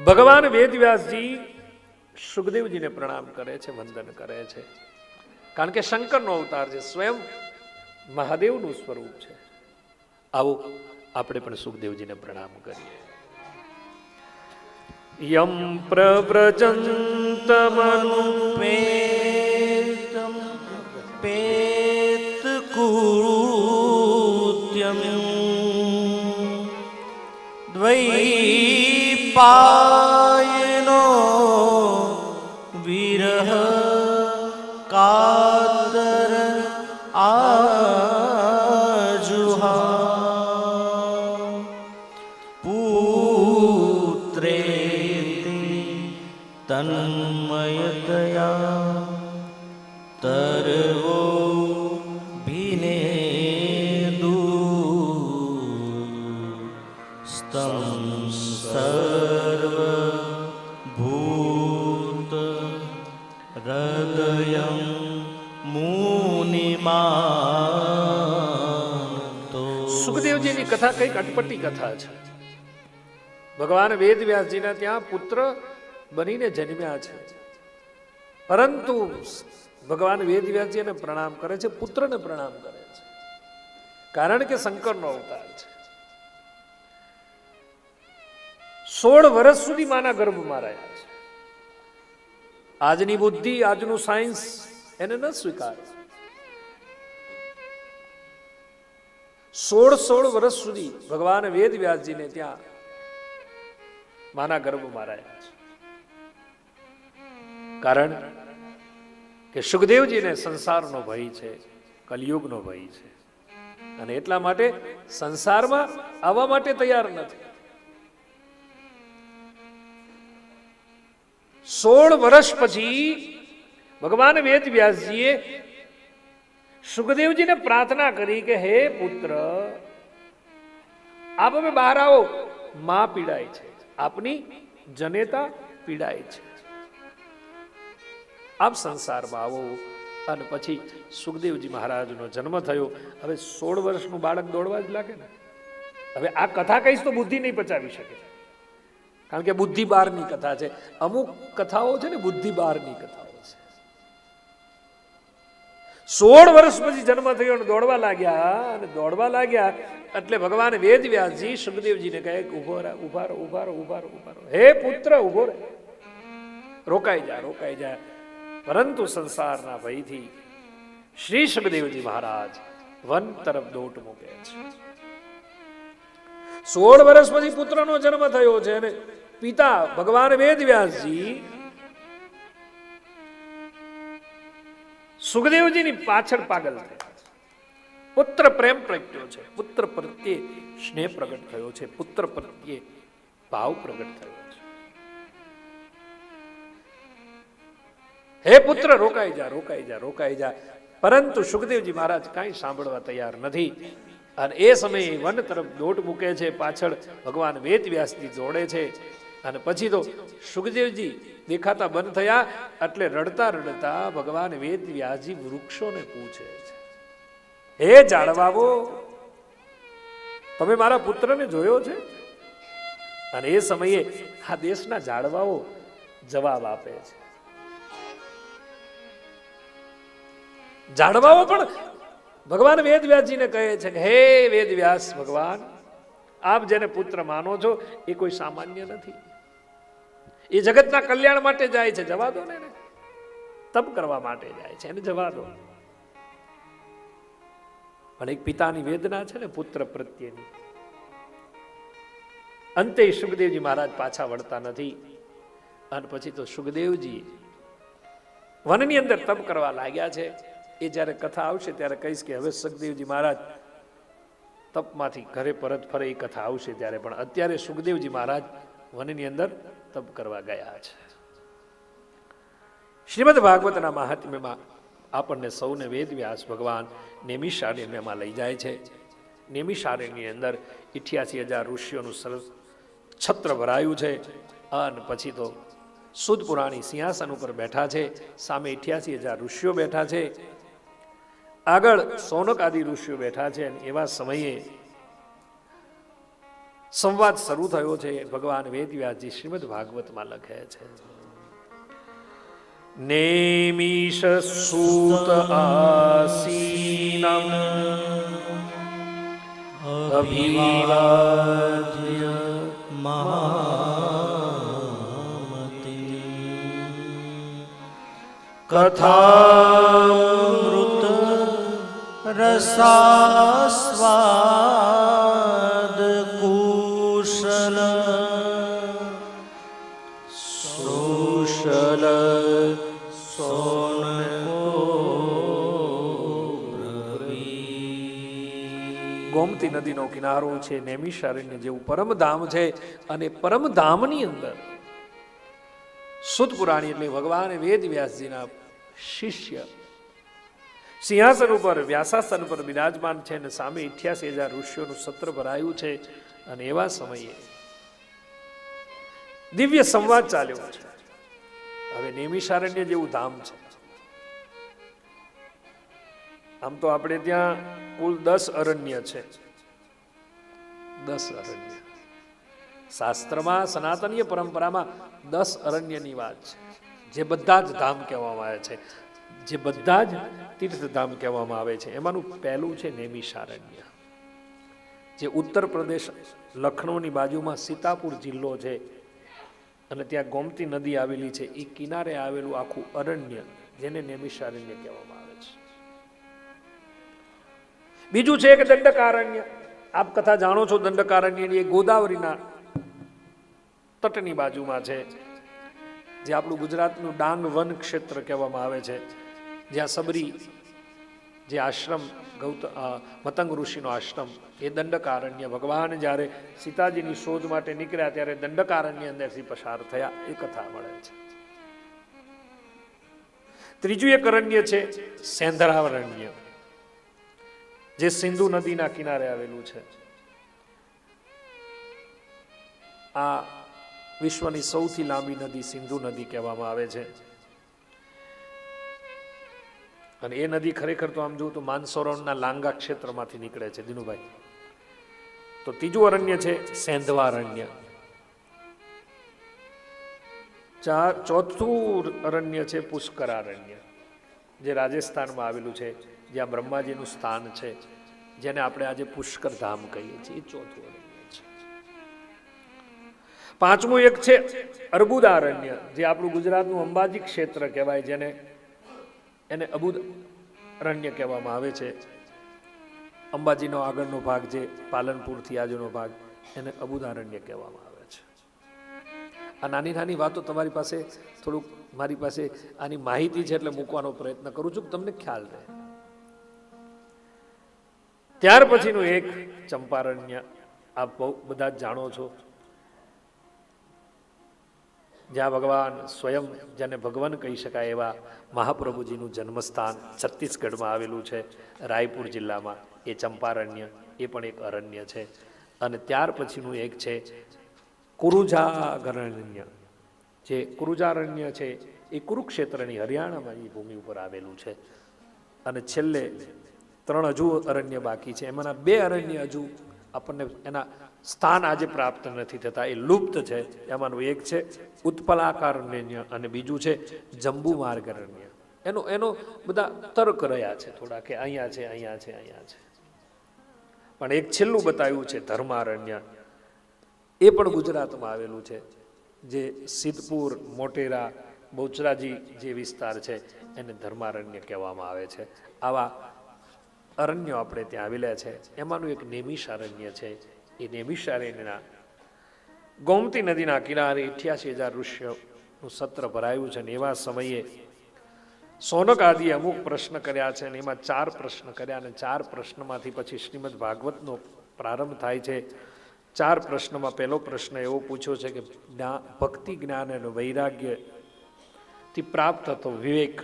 ભગવાન વેદવ્યાસજી સુખદેવજીને પ્રણામ કરે છે, વંદન કરે છે, કારણ કે શંકરનો અવતાર છે, સ્વયં મહાદેવનું સ્વરૂપ છે. આવો આપણે પણ સુખદેવજીને પ્રણામ કરીએ. યમ પ્રવ્રજંતમનુપેતમ પેતકૃત્યમ દ્વૈપાયનો વિરહ કાતર આજુહા પુત્રેતિ તન્મયતયા તરવો ભિનેદુ સ્તમ સર્વ ભૂત હૃદયં મુનિમાનતો. સુખદેવજીની કથા કઈક અટપટી કથા છે. ભગવાન વેદવ્યાસજીના ત્યાં પુત્ર બનીને જન્મ્યા છે, પરંતુ ભગવાન વેદવ્યાસજીને પ્રણામ કરે છે, પુત્રને પ્રણામ કરે છે, કારણ કે શંકરનો અવતાર છે. 16 વર્ષ સુધી માના ગર્ભમાં રહ્યા છે. આજની બુદ્ધિ, આજનું સાયન્સ એને ન સ્વીકારે. 16 વર્ષ સુધી ભગવાન વેદવ્યાસજીને ત્યાં માના ગર્ભમાં રહ્યા છે, કારણ કે સુખદેવજીને સંસારનો ભય છે, કલિયુગનો ભય છે, અને એટલા માટે સંસારમાં આવવા માટે તૈયાર નથી. 16 વર્ષ પછી ભગવાન વેદવ્યાસજીએ સુખદેવજીને પ્રાર્થના કરી કે હે પુત્ર, આપ હવે બહાર આવો, માં પીડાય છે, આપની જનેતા પીડાય છે, આપ સંસારમાં આવો. અને પછી સુખદેવજી મહારાજનો જન્મ થયો. હવે 16 વર્ષનું બાળક દોડવા જ લાગે ને. હવે આ કથા કહીશ તો બુદ્ધિ નહીં પચાવી શકે, કારણ કે બુદ્ધિ બહારની કથા છે. અમુક કથાઓ છે ને બુદ્ધિ બહારની કથાઓ છે. 16 વર્ષ પછી જન્મ થયો અને દોડવા લાગ્યા એટલે ભગવાન વેદવ્યાસજી સુખદેવજીને કહે કે ઉભો રહો, ઉભા રહો, હે પુત્ર ઉભો રહે, રોકાઈ જા. પરંતુ સંસારના ભયથી શ્રી સુખદેવજી મહારાજ વન તરફ દોટ મૂકે છે. 16 વર્ષ પછી પુત્રનો જન્મ થયો છે અને પિતા ભગવાન વેદવ્યાસજી સુખદેવજીની પાછળ પાગલ થયા છે. પુત્ર પ્રેમ પ્રગટ્યો છે, પુત્ર પ્રત્યે સ્નેહ પ્રગટ થયો છે, પુત્ર પ્રત્યે ભાવ પ્રગટ થયો છે. હે પુત્ર રોકાઈ જા. પરંતુ સુખદેવજી મહારાજ કાંઈ સાંભળવા તૈયાર નથી. અને એ સમયે વન તરફ દોટ મૂકે છે, પાછળ ભગવાન વેદવ્યાસજી જોડે છે. અને પછી તો સુખદેવજી દેખાતા બંધ થયા એટલે રડતા ભગવાન વેદવ્યાસજી વૃક્ષોને પૂછે છે, હે ઝાડવાઓ, તમે મારા પુત્રને જોયો છે? અને એ સમયે આ દેશના ઝાડવાઓ જવાબ આપે છે. ઝાડવાઓ પણ ભગવાન વેદવ્યાસજીને કહે છે કે હે વેદવ્યાસ ભગવાન, આપ જેને પુત્ર માનો છો એ કોઈ સામાન્ય નથી, એ જગતના કલ્યાણ માટે જાય છે, જવા દો ને, તપ કરવા માટે જાય છે, એને જવા દો. પણ એક પિતાની વેદના છે ને પુત્ર પ્રત્યેની. અંતે સુખદેવજી મહારાજ પાછા વળતા નથી. અને પછી તો સુખદેવજી વનની અંદર તપ કરવા લાગ્યા છે. એ જ્યારે કથા આવશે ત્યારે કહીશ કે હવે સુખદેવજી મહારાજ તપમાંથી ઘરે પરત ફરે, એ કથા આવશે ત્યારે. પણ અત્યારે સુખદેવજી મહારાજ વનની અંદર તપ કરવા ગયા છે. શ્રીમદ ભાગવતના મહાત્મ્યમાં આપણને સૌને વેદવ્યાસ ભગવાન નેમિષારણ્યમાં લઈ જાય છે. નેમિષારણ્યની અંદર 88,000 ઋષિઓનું સરસ છત્ર ભરાયું છે. અને પછી તો સુદ પુરાણી સિંહાસન ઉપર બેઠા છે, સામે 88,000 ઋષિઓ બેઠા છે, આગળ સૌનક આદિ ઋષિઓ બેઠા છે. એવા સમયે સંવાદ શરૂ થયો છે. ભગવાન વેદવ્યાસજી શ્રીમદ ભાગવતમાં લખે છે, નેમિષ સૂત આસીનમ અભિવાદ્ય મહામતિ કથામૃત રસાસ્વાદ કુશલ સુશલ ગોમતી નદીનો કિનારો છે, નૈમિષારણ્ય જેવું પરમધામ છે. અને પરમધામની અંદર સુત પુરાણી એટલે ભગવાન વેદવ્યાસજીના શિષ્ય સિંહાસન ઉપર વ્યાસાસન પર બિરાજમાન છે અને સામે 88,000 ઋષિઓનું સત્ર ભરાયું છે. અને એવા સમયે દિવ્ય સંવાદ ચાલ્યો છે. હવે નૈમિષારણ્ય જેવું ધામ છે. આમ તો આપણે ત્યાં કુલ 10 અરણ્ય છે. 10 અરણ્ય શાસ્ત્રમાં સનાતનીય પરંપરામાં 10 અરણ્યની વાત છે, જે બધા જ ધામ કહેવામાં આવે છે, જે બધા જ તીર્થધામ કહેવામાં આવે છે. એમાંનું પહેલું છે નૈમિષારણ્ય, જે ઉત્તર પ્રદેશ લખનૌની બાજુમાં સીતાપુર જિલ્લો છે અને ત્યાં ગોમતી નદી આવેલી છે. એ કિનારે આવેલું આખું અરણ્ય જેને નૈમિષારણ્ય કહેવામાં આવે છે. બીજું છે કે દંડકારણ્ય. આપ કથા જાણો છો દંડકારણ્યની. એ ગોદાવરીના તટની બાજુમાં છે, જે આપણું ગુજરાતનું ડાંગ વન ક્ષેત્ર કહેવામાં આવે છે, જ્યાં સબરી જે આશ્રમ મતંગ ઋષિનો આશ્રમ, એ દંડકારણ્ય. ભગવાન જ્યારે સીતાજીની શોધ માટે નીકળ્યા ત્યારે દંડકારણ્ય અંદરથી પસાર થયા, એ કથા મળે છે. ત્રીજું એક અરણ્ય છે સેંધરાવરણ્ય, જે સિંધુ નદીના કિનારે આવેલું છે. આ વિશ્વની સૌથી લાંબી નદી સિંધુ નદી કહેવામાં આવે છે. અને એ નદી ખરેખર તો આમ જોઉં તો માનસરોવરના લાંગા ક્ષેત્રમાંથી નીકળે છે દિનુભાઈ. તો ત્રીજું અરણ્ય છે સેંધવારણ્ય. ચોથું અરણ્ય છે પુષ્કરારણ્ય, જે રાજસ્થાનમાં આવેલું છે, જ્યાં બ્રહ્માજીનું સ્થાન છે, જેને આપણે આજે પુષ્કર ધામ કહીએ છીએ. એ ચોથું અરણ્ય છે. પાંચમું એક છે અર્બુદારણ્ય, જે આપણું ગુજરાતનું અંબાજી ક્ષેત્ર કહેવાય, એને અબુદ અરણ્ય કહેવામાં આવે છે. અંબાજીનો આગળનો ભાગ, જે પાલનપુરથી આજુનો ભાગ, એને અબુદારણ્ય કહેવામાં આવે છે. આ નાની નાની વાતો તમારી પાસે થોડુંક, મારી પાસે આની માહિતી છે એટલે મૂકવાનો પ્રયત્ન કરું છું કે તમને ખ્યાલ રહે. ત્યાર પછીનું એક ચંપારણ્ય, આપ બહુ બધા જ જાણો છો, જ્યાં ભગવાન સ્વયં, જેને ભગવાન કહી શકાય એવા મહાપ્રભુજીનું જન્મસ્થાન છત્તીસગઢમાં આવેલું છે, રાયપુર જિલ્લામાં. એ ચંપારણ્ય, એ પણ એક અરણ્ય છે. અને ત્યાર પછીનું એક છે કુરુજાગરણ્ય. જે કુરુજારણ્ય છે એ કુરુક્ષેત્રની હરિયાણામાં એ ભૂમિ ઉપર આવેલું છે. અને છેલ્લે 3 હજુ અરણ્ય બાકી છે. એમાંના 2 અરણ્ય હજુ આપણને એના સ્થાન આજે પ્રાપ્ત નથી થતા, એ લુપ્ત છે. એમાંનું એક છે ઉત્પલાકારણ્ય અને બીજું છે જંબુ માર્ગરણ્ય. એનો બધા તર્ક રહ્યા છે થોડા, કે અહીંયા છે, અહીંયા છે, અહીંયા છે. પણ એક છેલ્લું બતાવ્યું છે ધર્મારણ્ય. એ પણ ગુજરાતમાં આવેલું છે, જે સિદ્ધપુર, મોટેરા, બહુચરાજી જે વિસ્તાર છે એને ધર્મારણ્ય કહેવામાં આવે છે. આવા અરણ્યો આપણે ત્યાં આવેલા છે. એમાંનું એક નૈમિષારણ્ય છે. એ નૈમિષારણ્યના ગોમતી નદીના કિનારે 88,000 ઋષિઓનું સત્ર ભરાયું છે. અને એવા સમયે સોનક આદિએ અમુક પ્રશ્ન કર્યા છે, અને એમાં 4 પ્રશ્ન કર્યા, અને 4 પ્રશ્નમાંથી પછી શ્રીમદ ભાગવતનો પ્રારંભ થાય છે. 4 પ્રશ્નમાં પહેલો પ્રશ્ન એવો પૂછ્યો છે કે ભક્તિ, જ્ઞાન અને વૈરાગ્યથી પ્રાપ્ત થતો વિવેક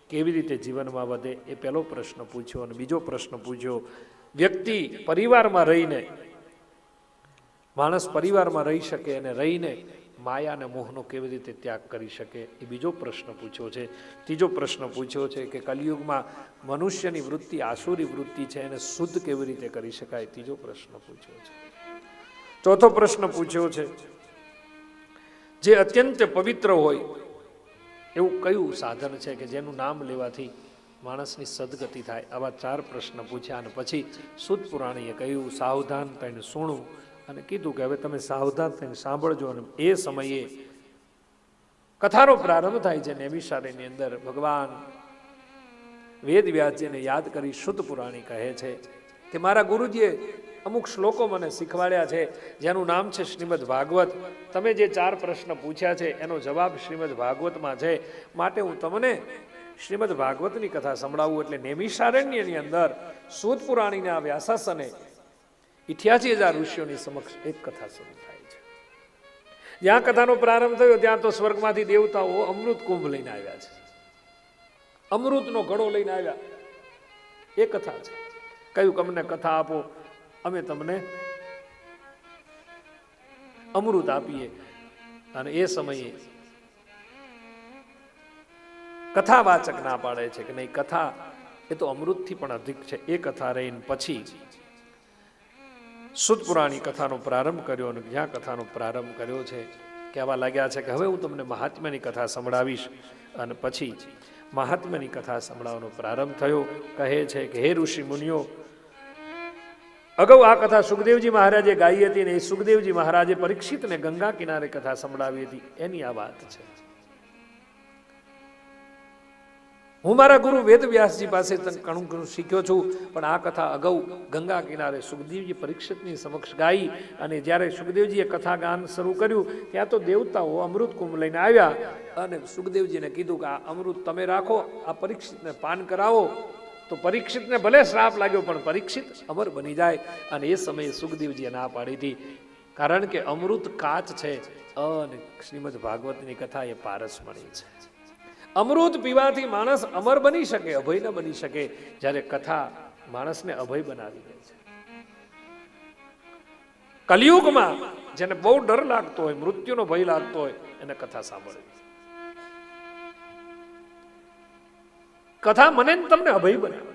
કેવી રીતે જીવનમાં વધે, એ પહેલો પ્રશ્ન પૂછ્યો. અને બીજો પ્રશ્ન પૂછ્યો, વ્યક્તિ પરિવારમાં રહીને, માણસ પરિવારમાં રહી શકે અને રહીને માયા અને મોહનો કેવી રીતે ત્યાગ કરી શકે, એ બીજો પ્રશ્ન પૂછ્યો છે. ત્રીજો પ્રશ્ન પૂછ્યો છે કે કલિયુગમાં મનુષ્યની વૃત્તિ આસુરી વૃત્તિ છે, એને શુદ્ધ કેવી રીતે કરી શકાય, ત્રીજો પ્રશ્ન પૂછ્યો છે. ચોથો પ્રશ્ન પૂછ્યો છે, જે અત્યંત પવિત્ર હોય એવું કયું સાધન છે કે જેનું નામ લેવાથી માણસની સદગતિ થાય? આવા 4 પ્રશ્ન પૂછ્યા અને પછી સુત પુરાણીએ કહ્યું સાવધાન થઈને સુણું અને કીધું કે હવે તમે સાવધાન થઈને સાંભળજો. અને એ સમયે કથાનો પ્રારંભ થાય છે. નૈમિષારણ્યની અંદર ભગવાન વેદ વ્યાસજીને યાદ કરી સુત પુરાણી કહે છે કે મારા ગુરુજીએ અમુક શ્લોકો મને શીખવાડ્યા છે જેનું નામ છે શ્રીમદ ભાગવત. તમે જે 4 પ્રશ્ન પૂછ્યા છે એનો જવાબ શ્રીમદ ભાગવતમાં છે, માટે હું તમને શ્રીમદ ભાગવતની કથા સંભળાવું. એટલે નૈમિષારણ્યની અંદર સૂત પુરાણીના વ્યાસાસને 88,000 ઋષિઓની સમક્ષ એક કથા શરૂ થાય છે. જ્યાં કથાનો પ્રારંભ થયો ત્યાં તો સ્વર્ગમાંથી દેવતાઓ અમૃત કુંભ લઈને આવ્યા છે, અમૃતનો ઘડો લઈને આવ્યા. એ કથા છે. કહ્યું કે અમને કથા આપો, અમે તમને અમૃત આપીએ. અને એ સમયે કથાવાચક ના પાડે છે કે નહીં, કથા એ તો અમૃતથી પણ અધિક છે. એ કથા રહીને પછી સુત પુરાણી કથાનો પ્રારંભ કર્યો. અને જ્યાં કથાનો પ્રારંભ કર્યો છે કહેવા લાગ્યા છે કે હવે હું તમને મહાત્મ્યની કથા સંભળાવીશ. અને પછી મહાત્મ્યની કથા સંભળાવવાનો પ્રારંભ થયો. કહે છે કે હે ઋષિ મુનિઓ, અગાઉ આ કથા સુખદેવજી મહારાજે ગાઈ હતી અને એ સુખદેવજી મહારાજે પરીક્ષિતને ગંગા કિનારે કથા સંભળાવી હતી. એની આ વાત છે. હું મારા ગુરુ વેદ વ્યાસજી પાસે ઘણું ઘણું શીખ્યો છું, પણ આ કથા અગાઉ ગંગા કિનારે સુખદેવજી પરીક્ષિતની સમક્ષ ગાઈ. અને જ્યારે સુખદેવજીએ કથા ગાન શરૂ કર્યું ત્યાં તો દેવતાઓ અમૃત કુંભ લઈને આવ્યા અને સુખદેવજીને કીધું કે આ અમૃત તમે રાખો, આ પરીક્ષિતને પાન કરાવો. તો પરીક્ષિતને ભલે શ્રાપ લાગ્યો પણ પરીક્ષિત અમર બની જાય. અને એ સમયે સુખદેવજીએ ના પાડી હતી, કારણ કે અમૃત કાચ છે અને શ્રીમદ ભાગવતની કથા એ પારસમણી છે. અમૃત પીવાથી માણસ અમર બની શકે, અભય ન બની શકે, જ્યારે કથા માણસને અભય બનાવી દે છે. કલિયુગમાં જેને બહુ ડર લાગતો હોય, મૃત્યુનો ભય લાગતો હોય, એને કથા સાંભળવી. કથા મને તમને અભય બનાવે.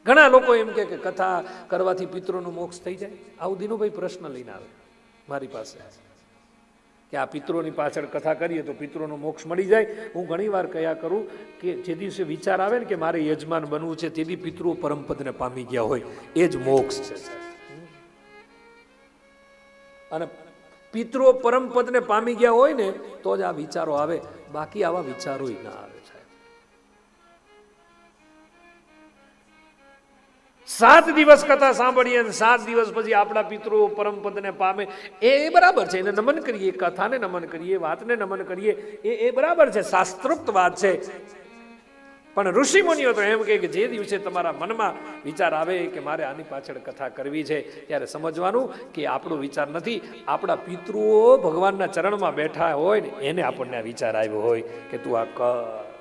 ઘણા લોકો એમ કે કથા કરવાથી પિતૃનું મોક્ષ થઈ જાય. આવું દિનુભાઈ પ્રશ્ન લઈને આવે મારી પાસે કે આ પિતૃની પાછળ કથા કરીએ તો પિતૃનો મોક્ષ મળી જાય. હું ઘણી વાર કયા કરું કે જે દિવસે વિચાર આવે ને કે મારે યજમાન બનવું છે, તેથી પિતૃ પરમપદને પામી ગયા હોય એ જ મોક્ષ છે. અને પિતૃ પરમપદને પામી ગયા હોય ને તો જ આ વિચારો આવે, બાકી આવા વિચારો ના આવે. 7 દિવસ કથા સાંભળીએ અને 7 દિવસ પછી આપણા પિતૃ પરમપદને પામે એ બરાબર છે. એને નમન કરીએ, કથાને નમન કરીએ, વાતને નમન કરીએ, એ બરાબર છે, શાસ્ત્રોક્ત વાત છે. પણ ઋષિ મુનિઓ તો એમ કે જે દિવસે તમારા મનમાં વિચાર આવે કે મારે આની પાછળ કથા કરવી છે, ત્યારે સમજવાનું કે આપણો વિચાર નથી, આપણા પિતૃઓ ભગવાનના ચરણમાં બેઠા હોય ને એને આપણને આ વિચાર આવ્યો હોય કે તું આ કર.